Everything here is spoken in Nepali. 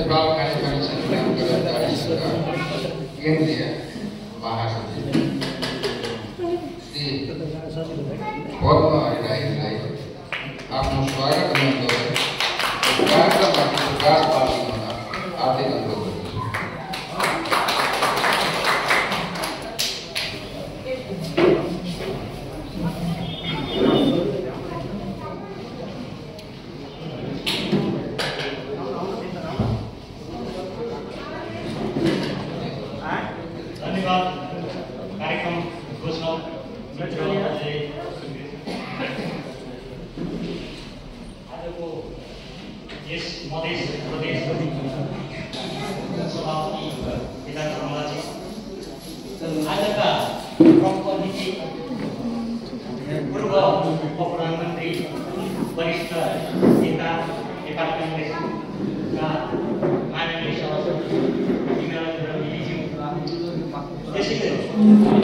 नेपाल कालीगञ्ज केन्द्रीय महासचिव श्री पद्म हरिराईलाई आफ्नो स्वागत गर्दै कार्यक्रममा प्रकाश पार्न हार्दिक अनुरोध गर्दछु। कार्यक्रम घोषणा आजको यस मधेस प्रदेशको सभापति विधानसभाजी आजका प्रमुख अतिथि पूर्व प्रधानमन्त्री वरिष्ठ नेता नेपाल कांग्रेसका माननीय सभासद त्यसैगरी